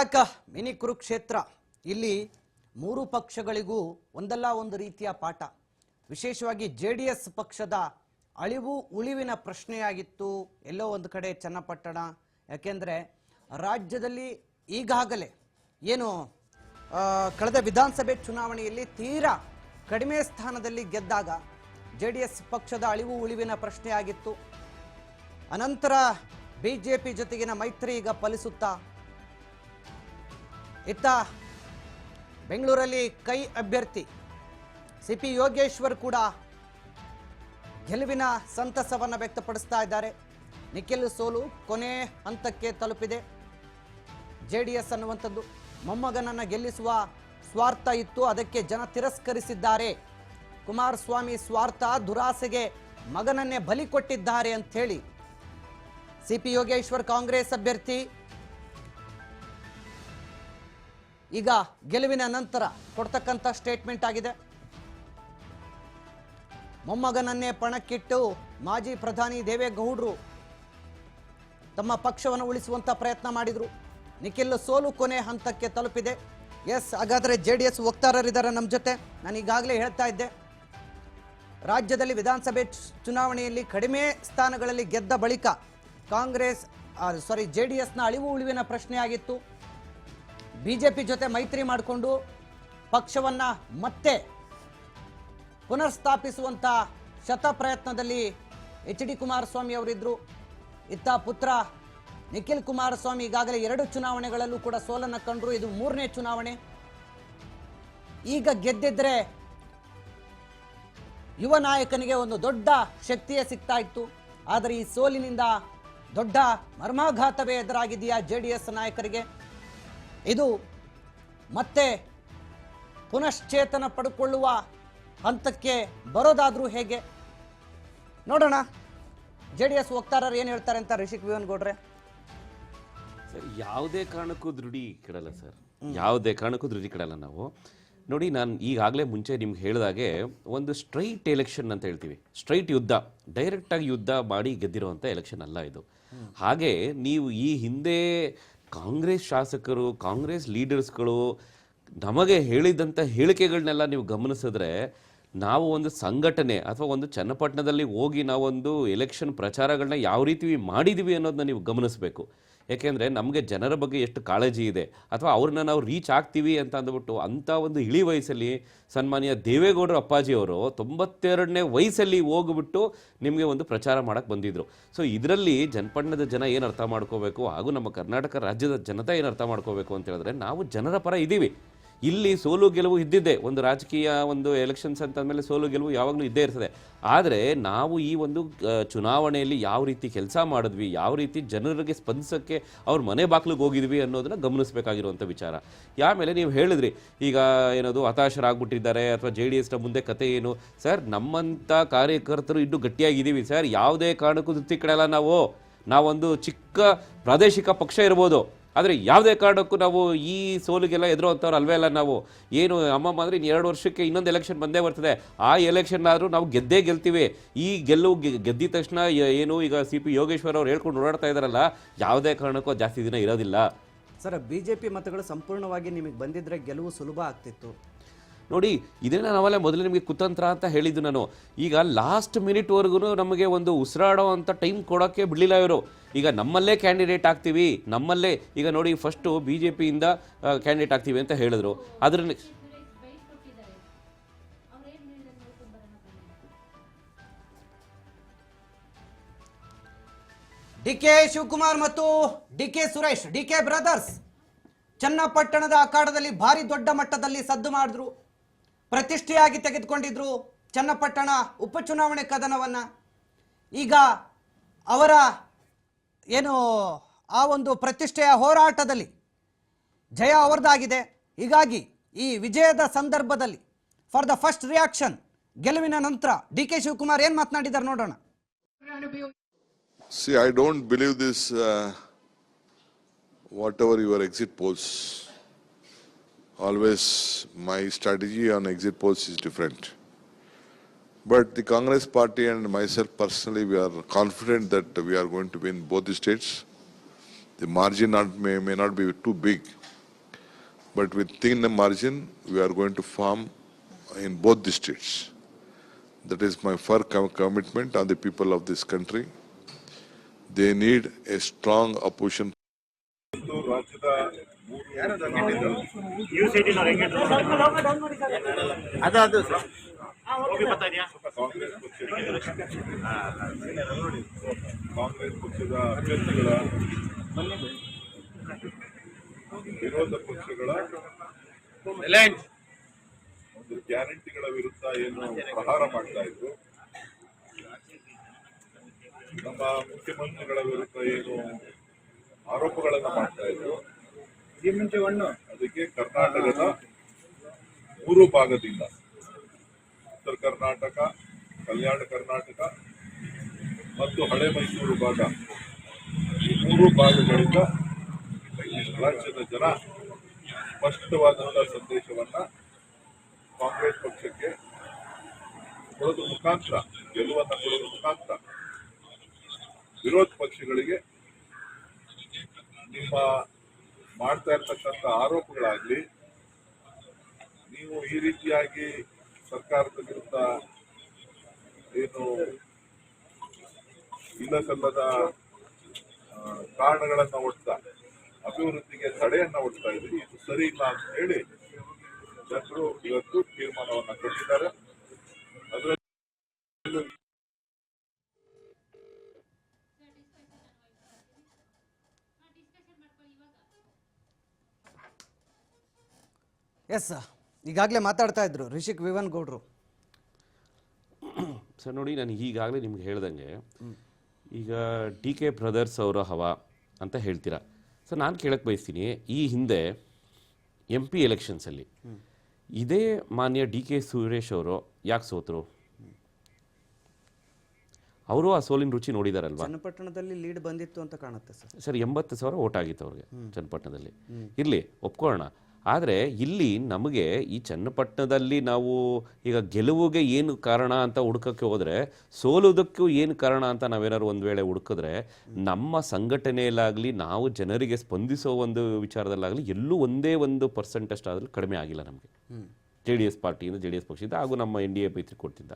Back mini Kurukshetra. ಇಲ್ಲಿ ಮೂರು ಪಕ್ಷಗಳಿಗೂ ಒಂದಲ್ಲ ಒಂದು ರೀತಿಯ ಪಾಠ. ವಿಶೇಷವಾಗಿ ಜೆಡಿಎಸ್ ಪಕ್ಷದ ಅಳಿವು ಉಳಿವಿನ ಪ್ರಶ್ನೆಯಾಗಿತ್ತು ಎಲ್ಲೋ ಒಂದು ಕಡೆ ಚನ್ನಪಟ್ಟಣ. ಯಾಕೆಂದ್ರೆ ರಾಜ್ಯದಲ್ಲಿ ಈಗಾಗಲೇ ಏನು ಕಳೆದ ವಿಧಾನಸಭೆ ಚುನಾವಣೆಯಲ್ಲಿ ತೀರಾ ಕಡಿಮೆ ಸ್ಥಾನದಲ್ಲಿ ಗೆದ್ದಾಗ ಜೆಡಿಎಸ್ ಪಕ್ಷದ ಅಳಿವು ಉಳಿವಿನ ಪ್ರಶ್ನೆಯಾಗಿತ್ತು. ಅನಂತರ ಬಿಜೆಪಿ ಜೊತೆಗಿನ ಮೈತ್ರಿ ಈಗ ಫಲಿಸುತ್ತಾ ಇತ್ತ ಬೆಂಗಳೂರಲ್ಲಿ ಕೈ ಅಭ್ಯರ್ಥಿ ಸಿಪಿ ಯೋಗೇಶ್ವರ್ ಕೂಡ ಗೆಲುವಿನ ಸಂತಸವನ್ನು ವ್ಯಕ್ತಪಡಿಸ್ತಾ ಇದ್ದಾರೆ. ನಿಖಿಲ್ ಸೋಲು ಕೊನೆ ಹಂತಕ್ಕೆ ತಲುಪಿದೆ. ಜೆಡಿಎಸ್ ಅನ್ನುವಂಥದ್ದು ಮೊಮ್ಮಗನನ್ನು ಗೆಲ್ಲಿಸುವ ಸ್ವಾರ್ಥ ಇತ್ತು, ಅದಕ್ಕೆ ಜನ ತಿರಸ್ಕರಿಸಿದ್ದಾರೆ. ಕುಮಾರಸ್ವಾಮಿ ಸ್ವಾರ್ಥ ದುರಾಸೆಗೆ ಮಗನನ್ನೇ ಬಲಿ ಕೊಟ್ಟಿದ್ದಾರೆ ಅಂತ ಹೇಳಿ ಸಿಪಿ ಯೋಗೇಶ್ವರ್ ಕಾಂಗ್ರೆಸ್ ಅಭ್ಯರ್ಥಿ ಈಗ ಗೆಲುವಿನ ನಂತರ ಕೊಡ್ತಕ್ಕಂಥ ಸ್ಟೇಟ್ಮೆಂಟ್ ಆಗಿದೆ. ಮೊಮ್ಮಗನನ್ನೇ ಪಣಕ್ಕಿಟ್ಟು ಮಾಜಿ ಪ್ರಧಾನಿ ದೇವೇಗೌಡರು ತಮ್ಮ ಪಕ್ಷವನ್ನು ಉಳಿಸುವಂತ ಪ್ರಯತ್ನ ಮಾಡಿದ್ರು. ನಿಖಿಲ್ ಸೋಲು ಕೊನೆ ಹಂತಕ್ಕೆ ತಲುಪಿದೆ. ಎಸ್, ಹಾಗಾದ್ರೆ ಜೆಡಿಎಸ್ ವಕ್ತಾರರಿದ್ದಾರೆ ನಮ್ಮ ಜೊತೆ. ನಾನು ಈಗಾಗಲೇ ಹೇಳ್ತಾ ಇದ್ದೆ, ರಾಜ್ಯದಲ್ಲಿ ವಿಧಾನಸಭೆ ಚುನಾವಣೆಯಲ್ಲಿ ಕಡಿಮೆ ಸ್ಥಾನಗಳಲ್ಲಿ ಗೆದ್ದ ಬಳಿಕ ಜೆಡಿಎಸ್ನ ಅಳಿವು ಉಳಿವಿನ ಪ್ರಶ್ನೆಯಾಗಿತ್ತು. ಬಿಜೆಪಿ ಜೊತೆ ಮೈತ್ರಿ ಮಾಡಿಕೊಂಡು ಪಕ್ಷವನ್ನ ಮತ್ತೆ ಪುನರ್ಸ್ಥಾಪಿಸುವಂತ ಶತ ಪ್ರಯತ್ನದಲ್ಲಿ ಎಚ್ ಡಿ ಕುಮಾರಸ್ವಾಮಿ ಅವರಿದ್ರು. ಇತ್ತ ಪುತ್ರ ನಿಖಿಲ್ ಕುಮಾರಸ್ವಾಮಿ ಈಗಾಗಲೇ 2 ಚುನಾವಣೆಗಳಲ್ಲೂ ಕೂಡ ಸೋಲನ್ನು ಕಂಡ್ರು. ಇದು 3ನೇ ಚುನಾವಣೆ. ಈಗ ಗೆದ್ದಿದ್ರೆ ಯುವ ನಾಯಕನಿಗೆ ಒಂದು ದೊಡ್ಡ ಶಕ್ತಿಯೇ ಸಿಗ್ತಾ ಇತ್ತು. ಆದರೆ ಈ ಸೋಲಿನಿಂದ ದೊಡ್ಡ ಮರ್ಮಾಘಾತವೇ ಎದುರಾಗಿದೆಯಾ ಜೆಡಿಎಸ್ ನಾಯಕರಿಗೆ. ಇದು ಮತ್ತೆ ಪುನಶ್ಚೇತನ ಪಡ್ಕೊಳ್ಳುವ ಹಂತಕ್ಕೆ ಬರೋದಾದ್ರೂ ಹೇಗೆ ನೋಡೋಣ. ಜೆಡಿಎಸ್ ವಕ್ತಾರರು ಏನು ಹೇಳ್ತಾರೆ ಅಂತ ರಿಷಿಕ್ ವಿವನ್ ಗೌಡ್ರೆ. ಸರ್, ಯಾವುದೇ ಕಾರಣಕ್ಕೂ ದೃಢಿ ಕೆಡಲ್ಲ ಸರ್, ಯಾವುದೇ ಕಾರಣಕ್ಕೂ ದೃಢಿ ಕೆಡಲ್ಲ. ನಾವು ನೋಡಿ, ನಾನು ಈಗಾಗಲೇ ಮುಂಚೆ ನಿಮ್ಗೆ ಹೇಳಿದಾಗೆ ಒಂದು ಸ್ಟ್ರೈಟ್ ಎಲೆಕ್ಷನ್ ಅಂತ ಹೇಳ್ತೀವಿ. ಸ್ಟ್ರೈಟ್ ಯುದ್ಧ, ಡೈರೆಕ್ಟಾಗಿ ಯುದ್ಧ ಮಾಡಿ ಗೆದ್ದಿರುವಂಥ ಎಲೆಕ್ಷನ್ ಅಲ್ಲ ಇದು. ಹಾಗೆ ನೀವು ಈ ಹಿಂದೆ ಕಾಂಗ್ರೆಸ್ ಶಾಸಕರು, ಕಾಂಗ್ರೆಸ್ ಲೀಡರ್ಸ್ಗಳು ನಮಗೆ ಹೇಳಿದಂಥ ಹೇಳಿಕೆಗಳನ್ನೆಲ್ಲ ನೀವು ಗಮನಿಸಿದ್ರೆ, ನಾವು ಒಂದು ಸಂಘಟನೆ ಅಥವಾ ಒಂದು ಚನ್ನಪಟ್ಟಣದಲ್ಲಿ ಹೋಗಿ ನಾವೊಂದು ಎಲೆಕ್ಷನ್ ಪ್ರಚಾರಗಳನ್ನ ಯಾವ ರೀತಿ ಮಾಡಿದ್ದೀವಿ ಅನ್ನೋದನ್ನ ನೀವು ಗಮನಿಸಬೇಕು. ಯಾಕೆಂದರೆ ನಮಗೆ ಜನರ ಬಗ್ಗೆ ಎಷ್ಟು ಕಾಳಜಿ ಇದೆ, ಅಥವಾ ಅವ್ರನ್ನ ನಾವು ರೀಚ್ ಆಗ್ತೀವಿ ಅಂತ ಅಂದ್ಬಿಟ್ಟು ಅಂಥ ಒಂದು ಇಳಿ ವಯಸ್ಸಲ್ಲಿ ಸನ್ಮಾನ್ಯ ದೇವೇಗೌಡರು ಅಪ್ಪಾಜಿಯವರು 92ನೇ ವಯಸ್ಸಲ್ಲಿ ಹೋಗ್ಬಿಟ್ಟು ನಿಮಗೆ ಒಂದು ಪ್ರಚಾರ ಮಾಡೋಕ್ಕೆ ಬಂದಿದ್ದರು. ಸೊ ಇದರಲ್ಲಿ ಜನಪಟ್ಟಣದ ಜನ ಏನು ಅರ್ಥ ಮಾಡ್ಕೋಬೇಕು, ಹಾಗೂ ನಮ್ಮ ಕರ್ನಾಟಕ ರಾಜ್ಯದ ಜನತೆ ಏನು ಅರ್ಥ ಮಾಡ್ಕೋಬೇಕು ಅಂತ ಹೇಳಿದ್ರೆ, ನಾವು ಜನರ ಪರ ಇದ್ದೀವಿ. ಇಲ್ಲಿ ಸೋಲು ಗೆಲುವು ಇದ್ದಿದ್ದೆ, ಒಂದು ರಾಜಕೀಯ ಒಂದು ಎಲೆಕ್ಷನ್ಸ್ ಅಂತಂದಮೇಲೆ ಸೋಲು ಗೆಲುವು ಯಾವಾಗಲೂ ಇದ್ದೇ ಇರ್ತದೆ. ಆದರೆ ನಾವು ಈ ಒಂದು ಚುನಾವಣೆಯಲ್ಲಿ ಯಾವ ರೀತಿ ಕೆಲಸ ಮಾಡಿದ್ವಿ, ಯಾವ ರೀತಿ ಜನರಿಗೆ ಸ್ಪಂದಿಸೋಕ್ಕೆ ಅವ್ರ ಮನೆ ಬಾಗಿಲಿಗೆ ಹೋಗಿದ್ವಿ ಅನ್ನೋದನ್ನ ಗಮನಿಸಬೇಕಾಗಿರುವಂಥ ವಿಚಾರ. ಆಮೇಲೆ ನೀವು ಹೇಳಿದ್ರಿ ಈಗ ಏನದು ಹತಾಶರಾಗ್ಬಿಟ್ಟಿದ್ದಾರೆ ಅಥವಾ JDSನ ಮುಂದೆ ಕತೆ ಏನು. ಸರ್, ನಮ್ಮಂಥ ಕಾರ್ಯಕರ್ತರು ಇನ್ನೂ ಗಟ್ಟಿಯಾಗಿದ್ದೀವಿ ಸರ್. ಯಾವುದೇ ಕಾರಣಕ್ಕೂ ಧೃತಿ ಕೆಡಲ್ಲ. ನಾವೊಂದು ಚಿಕ್ಕ ಪ್ರಾದೇಶಿಕ ಪಕ್ಷ ಇರ್ಬೋದು, ಆದರೆ ಯಾವುದೇ ಕಾರಣಕ್ಕೂ ನಾವು ಈ ಸೋಲಿಗೆಲ್ಲ ಎದುರುವಂಥವ್ರು ಅಲ್ವೇ ಅಲ್ಲ. ನಾವು ಏನು ಅಮ್ಮಮ್ಮ ಅಂದರೆ 2 ವರ್ಷಕ್ಕೆ ಇನ್ನೊಂದು ಎಲೆಕ್ಷನ್ ಬಂದೇ ಬರ್ತದೆ. ಆ ಎಲೆಕ್ಷನ್ ಆದರೂ ನಾವು ಗೆಲ್ತೀವಿ. ಈ ಗೆದ್ದಿದ ತಕ್ಷಣ ಏನು ಈಗ ಸಿಪಿ ಯೋಗೇಶ್ವರ್ ಅವ್ರು ಹೇಳ್ಕೊಂಡು ಓಡಾಡ್ತಾ ಇದ್ದಾರಲ್ಲ, ಯಾವುದೇ ಕಾರಣಕ್ಕೂ ಜಾಸ್ತಿ ದಿನ ಇರೋದಿಲ್ಲ. ಸರ್, ಬಿಜೆಪಿ ಮತಗಳು ಸಂಪೂರ್ಣವಾಗಿ ನಿಮಗೆ ಬಂದಿದ್ರೆ ಗೆಲುವು ಸುಲಭ ಆಗ್ತಿತ್ತು. ನೋಡಿ, ಇದನ್ನ ನಾವೆಲ್ಲ ಮೊದಲೇ ನಿಮಗೆ ಕುತಂತ್ರ ಅಂತ ಹೇಳಿದ್ದು ನಾನು. ಈಗ ಲಾಸ್ಟ್ ಮಿನಿಟ್ವರೆಗೂ ನಮಗೆ ಒಂದು ಉಸಿರಾಡೋ ಅಂತ ಟೈಮ್ ಕೊಡೋಕ್ಕೆ ಬಿಡಲಿಲ್ಲ ಇವರು. ಈಗ ನಮ್ಮಲ್ಲೇ ಕ್ಯಾಂಡಿಡೇಟ್ ಆಗ್ತೀವಿ, ನಮ್ಮಲ್ಲೇ ಈಗ ನೋಡಿ ಫಸ್ಟು BJPಯಿಂದ ಕ್ಯಾಂಡಿಡೇಟ್ ಆಗ್ತೀವಿ ಅಂತ ಹೇಳಿದ್ರು. ಅದ್ರ DK ಶಿವಕುಮಾರ್ ಮತ್ತು DK ಸುರೇಶ್, DK ಬ್ರದರ್ಸ್ ಚನ್ನಪಟ್ಟಣದ ಅಖಾಡದಲ್ಲಿ ಭಾರಿ ದೊಡ್ಡ ಮಟ್ಟದಲ್ಲಿ ಸದ್ದು ಮಾಡಿದ್ರು. ಪ್ರತಿಷ್ಠೆಯಾಗಿ ತೆಗೆದುಕೊಂಡಿದ್ರು ಚನ್ನಪಟ್ಟಣ ಉಪಚುನಾವಣೆ ಕದನವನ್ನ. ಈಗ ಅವರ ಏನು ಆ ಒಂದು ಪ್ರತಿಷ್ಠೆಯ ಹೋರಾಟದಲ್ಲಿ ಜಯ ಅವರದಾಗಿದೆ. ಹೀಗಾಗಿ ಈ ವಿಜಯದ ಸಂದರ್ಭದಲ್ಲಿ ಫಾರ್ ದ ಫಸ್ಟ್ ರಿಯಾಕ್ಷನ್ ಗೆಲುವಿನ ನಂತರ DK ಶಿವಕುಮಾರ್ ಏನು ಮಾತನಾಡಿದ್ದಾರೆ ನೋಡೋಣ. See, I don't believe this whatever your exit polls. Always my strategy on exit polls is different. But the Congress party and myself personally, we are confident that we are going to win both the states. The margin may not be too big. but within a margin, we are going to farm in both districts. That is my firm commitment on the people of this country. They need a strong opposition. ರಾಜ್ಯದ ಕಾಂಗ್ರೆಸ್ ಪಕ್ಷದ ಅಭ್ಯರ್ಥಿಗಳ ವಿರೋಧ ಪಕ್ಷಗಳ ಒಂದು ಗ್ಯಾರಂಟಿಗಳ ವಿರುದ್ಧ ಏನು ಪ್ರಹಾರ ಮಾಡ್ತಾ ಇದ್ರು, ನಮ್ಮ ಮುಖ್ಯಮಂತ್ರಿಗಳ ವಿರುದ್ಧ ಏನು ಆರೋಪಗಳನ್ನ ಮಾಡ್ತಾ ಇದ್ರು, ಅದಕ್ಕೆ ಕರ್ನಾಟಕದ 3 ಭಾಗದಿಂದ ಉತ್ತರ ಕರ್ನಾಟಕ, ಕಲ್ಯಾಣ ಕರ್ನಾಟಕ ಮತ್ತು ಹಳೆ ಮೈಸೂರು ಭಾಗ, ಈ 3 ಭಾಗಗಳಿಂದ ರಾಜ್ಯದ ಜನ ಸ್ಪಷ್ಟವಾದಂತಹ ಸಂದೇಶವನ್ನ ಕಾಂಗ್ರೆಸ್ ಪಕ್ಷಕ್ಕೆ ಕೊಡೋದು ಮುಖಾಂತರ, ಗೆಲುವನ್ನ ಕೊಡೋದು ಮುಖಾಂತರ ವಿರೋಧ ಪಕ್ಷಗಳಿಗೆ ನಿಮ್ಮ ಮಾಡ್ತಾ ಇರ್ತಕ್ಕಂಥ ಆರೋಪಗಳಾಗ್ಲಿ, ನೀವು ಈ ರೀತಿಯಾಗಿ ಸರ್ಕಾರದ ವಿರುದ್ಧ ಏನು ಇಲ್ಲ ಸಲ್ಲದ ಕಾರಣಗಳನ್ನ ಒಡ್ತಾ ಅಭಿವೃದ್ಧಿಗೆ ತಡೆಯನ್ನ ಒಡ್ತಾ ಇದ್ರಿ, ಇದು ಸರಿ ಇಲ್ಲ ಅಂತ ಹೇಳಿ ಜನರು ಇವತ್ತು ತೀರ್ಮಾನವನ್ನ ಕೊಟ್ಟಿದ್ದಾರೆ. ಅದರಲ್ಲಿ ಎಸ್ ಈಗಾಗಲೇ ಮಾತಾಡ್ತಾ ಇದ್ರು ರಿಷಿಕ್ ವಿವನ್ ಗೌಡ್ರು. ಸರ್ ನೋಡಿ, ನಾನು ಈಗಾಗಲೇ ನಿಮ್ಗೆ ಹೇಳ್ದಂಗೆ ಈಗ ಡಿ ಕೆ ಬ್ರದರ್ಸ್ ಅವರ ಹವಾ ಅಂತ ಹೇಳ್ತೀರಾ. ಸರ್ ನಾನು ಕೇಳಕ್ಕೆ ಬಯಸ್ತೀನಿ, ಈ ಹಿಂದೆ MP ಎಲೆಕ್ಷನ್ಸಲ್ಲಿ ಇದೇ ಮಾನ್ಯ ಡಿ ಕೆ ಸುರೇಶ್ ಅವರು ಯಾಕೆ ಸೋತರು? ಅವರು ಆ ಸೋಲಿನ ರುಚಿ ನೋಡಿದಾರಲ್ವಾ? ಚನ್ನಪಟ್ಟಣದಲ್ಲಿ ಲೀಡ್ ಬಂದಿತ್ತು ಅಂತ ಕಾಣುತ್ತೆ ಸರ್. ಸರ್ 80,000 ಓಟ್ ಆಗಿತ್ತು ಅವ್ರಿಗೆ ಚನ್ನಪಟ್ಟಣದಲ್ಲಿ. ಇರಲಿ, ಒಪ್ಕೊಳ್ಳೋಣ. ಆದರೆ ಇಲ್ಲಿ ನಮಗೆ ಈ ಚನ್ನಪಟ್ಟಣದಲ್ಲಿ ನಾವು ಈಗ ಗೆಲುವಿಗೆ ಏನು ಕಾರಣ ಅಂತ ಹುಡುಕಕ್ಕೆ ಹೋದರೆ, ಸೋಲುವುದಕ್ಕೂ ಏನು ಕಾರಣ ಅಂತ ನಾವೇನಾದ್ರು ಒಂದು ವೇಳೆ ಹುಡುಕಿದ್ರೆ, ನಮ್ಮ ಸಂಘಟನೆಯಲ್ಲಾಗಲಿ ನಾವು ಜನರಿಗೆ ಸ್ಪಂದಿಸೋ ಒಂದು ವಿಚಾರದಲ್ಲಾಗಲಿ ಎಲ್ಲೂ ಒಂದೇ 1% ಅಷ್ಟಾದರೂ ಕಡಿಮೆ ಆಗಿಲ್ಲ ನಮಗೆ. JDS ಪಾರ್ಟಿಯಿಂದ, JDS ಪಕ್ಷದಿಂದ ಹಾಗೂ ನಮ್ಮ NDA ಮೈತ್ರಿಕೂಟದಿಂದ.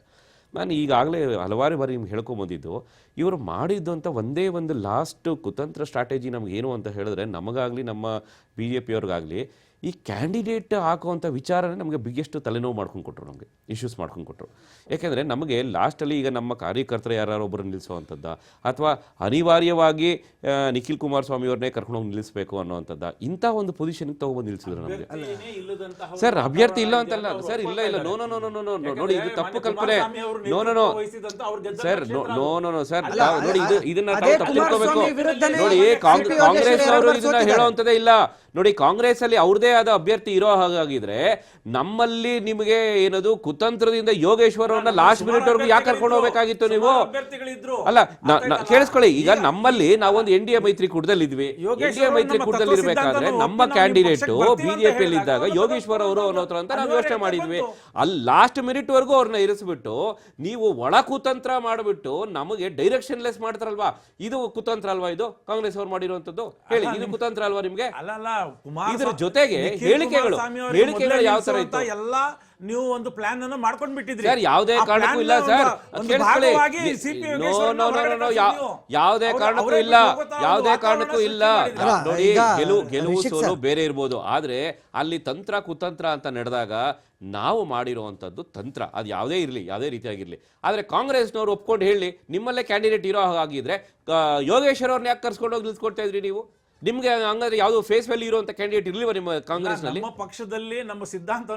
ನಾನು ಈಗಾಗಲೇ ಹಲವಾರು ಬಾರಿ ನಿಮ್ಗೆ ಹೇಳ್ಕೊಂಬಂದಿದ್ದು, ಇವರು ಮಾಡಿದ್ದು ಅಂತ ಒಂದೇ ಒಂದು ಲಾಸ್ಟ್ ಕುತಂತ್ರ ಸ್ಟ್ರಾಟಜಿ ನಮಗೇನು ಅಂತ ಹೇಳಿದ್ರೆ, ನಮಗಾಗಲಿ ನಮ್ಮ BJP ಅವ್ರಿಗಾಗಲಿ ಈ ಕ್ಯಾಂಡಿಡೇಟ್ ಹಾಕುವಂಥ ವಿಚಾರನೇ ನಮಗೆ ಬಿಗ್ಗೆಸ್ಟ್ ತಲೆನೋವು ಮಾಡ್ಕೊಂಡು ಕೊಟ್ಟರು, ನಮಗೆ ಇಶ್ಯೂಸ್ ಮಾಡ್ಕೊಂಡು ಕೊಟ್ಟರು. ಯಾಕೆಂದರೆ ನಮಗೆ ಲಾಸ್ಟಲ್ಲಿ ಈಗ ನಮ್ಮ ಕಾರ್ಯಕರ್ತರು ಯಾರೊಬ್ಬರು ನಿಲ್ಲಿಸುವಂಥದ್ದ, ಅಥವಾ ಅನಿವಾರ್ಯವಾಗಿ ನಿಖಿಲ್ ಕುಮಾರಸ್ವಾಮಿ ಅವ್ರನ್ನೇ ಕರ್ಕೊಂಡೋಗಿ ನಿಲ್ಲಿಸಬೇಕು ಅನ್ನೋವಂಥದ್ದ, ಇಂಥ ಒಂದು ಪೊಸಿಷನ್ಗೆ ತೊಗೊಬಂದು ನಿಲ್ಲಿಸಿದ್ರು ನಮಗೆ. ಸರ್ ಅಭ್ಯರ್ಥಿ ಇಲ್ಲ ಅಂತಲ್ಲ ಸರ್, ಇಲ್ಲ no no no no no ನೋಡಿ, ಇದು ತಪ್ಪು ಕಲ್ಪನೆ. No no no sir, no no no sir, ನೋಡಿ ಇದನ್ನ ತಪ್ಪು ತಿಳ್ಕೋಬೇಕು. ನೋಡಿ ಕಾಂಗ್ರೆಸ್ ಅವರು ಇದನ್ನ ಹೇಳೋವಂಥದ್ದೇ ಇಲ್ಲ. ನೋಡಿ, ಕಾಂಗ್ರೆಸ್ ಅಲ್ಲಿ ಅವ್ರದೇ ಆದ ಅಭ್ಯರ್ಥಿ ಇರೋ ಹಾಗಾಗಿದ್ರೆ ನಮ್ಮಲ್ಲಿ ನಿಮಗೆ ಏನದು ಕುತಂತ್ರದಿಂದ ಯೋಗೇಶ್ವರ್ ಅವ್ರನ್ನ ಲಾಸ್ಟ್ ಮಿನಿಟ್ ವರೆಗೂ ಯಾಕೆ ಕರ್ಕೊಂಡು ಹೋಗ್ಬೇಕಾಗಿತ್ತು ನೀವು? ಅಲ್ಲ, ಕೇಳಿಸ್ಕೊಳ್ಳಿ, ಈಗ ನಮ್ಮಲ್ಲಿ ನಾವೊಂದು NDA ಮೈತ್ರಿಕೂಟದಲ್ಲಿ ಇದ್ವಿ. NDA ಮೈತ್ರಿಕೂಟದಲ್ಲಿ ಇರ್ಬೇಕಾದ್ರೆ ನಮ್ಮ ಕ್ಯಾಂಡಿಡೇಟ್ BJP ಅಲ್ಲಿ ಇದ್ದಾಗ ಯೋಗೇಶ್ವರ್ ಅವರು ಅನ್ನೋತ್ರ ಅಂತ ನಾವು ಯೋಚನೆ ಮಾಡಿದ್ವಿ. ಅಲ್ಲಿ ಲಾಸ್ಟ್ ಮಿನಿಟ್ ವರೆಗೂ ಅವ್ರನ್ನ ಇರಿಸ್ಬಿಟ್ಟು ನೀವು ಒಳ ಕುತಂತ್ರ ಮಾಡಿಬಿಟ್ಟು ನಮಗೆ ಡೈರೆಕ್ಷನ್ ಲೆಸ್ ಮಾಡ್ತಾರಲ್ವಾ, ಇದು ಕುತಂತ್ರ ಅಲ್ವಾ? ಇದು ಕಾಂಗ್ರೆಸ್ ಅವ್ರು ಮಾಡಿರುವಂತದ್ದು, ಹೇಳಿ, ಇದು ಕುತಂತ್ರ ಅಲ್ವಾ ನಿಮ್ಗೆ? ಇದ್ರ ಜೊತೆಗೆ ಹೇಳಿಕೆಗಳು ಯಾವ ತರ ಇತ್ತು ಎಲ್ಲ ನೀವು ಒಂದು ಪ್ಲಾನ್ ಅನ್ನು ಮಾಡ್ಕೊಂಡು ಬಿಟ್ಟಿದ್ರಿ ಸರ್. ಯಾವುದೇ ಕಾರಣಕ್ಕೂ ಇಲ್ಲ ಸರ್, ಕೇಳಿಸ್ಕೊಳ್ಳಿ, ಯಾವುದೇ ಕಾರಣಕ್ಕೂ ಇಲ್ಲ, ಯಾವುದೇ ಕಾರಣಕ್ಕೂ ಇಲ್ಲ. ನೋಡಿ, ಗೆಲುವು ಸೋಲು ಬೇರೆ ಇರ್ಬೋದು, ಆದ್ರೆ ಅಲ್ಲಿ ತಂತ್ರ ಕುತಂತ್ರ ಅಂತ ನಡೆದಾಗ ನಾವು ಮಾಡಿರುವಂಥದ್ದು ತಂತ್ರ, ಅದು ಯಾವುದೇ ಇರಲಿ, ಯಾವುದೇ ರೀತಿಯಾಗಿರಲಿ. ಆದರೆ ಕಾಂಗ್ರೆಸ್ನವ್ರು ಒಪ್ಕೊಂಡು ಹೇಳಿ, ನಿಮ್ಮಲ್ಲೇ ಕ್ಯಾಂಡಿಡೇಟ್ ಇರೋ ಹಾಗಿದ್ರೆ ಯೋಗೇಶ್ವರ್ ಅವ್ರನ್ನ ಯಾಕೆ ಕರ್ಸ್ಕೊಂಡು ಹೋಗಿ ನಿಲ್ಸ್ಕೊಡ್ತಾ ಇದ್ರಿ ನೀವು? ನಿಮ್ಗೆ ಹಂಗಾದ್ರೆ ಯಾವುದು ಫೇಸ್ ವ್ಯಾಲ್ಯೂ ಇರುವಂತ ಕ್ಯಾಂಡಿಡೇಟ್ ಇರ್ಲಿಲ್ವಾ ನಿಮ್ಮ ಕಾಂಗ್ರೆಸ್ ನಲ್ಲಿ? ನಮ್ಮ ಪಕ್ಷದಲ್ಲಿ ನಮ್ಮ ಸಿದ್ಧಾಂತ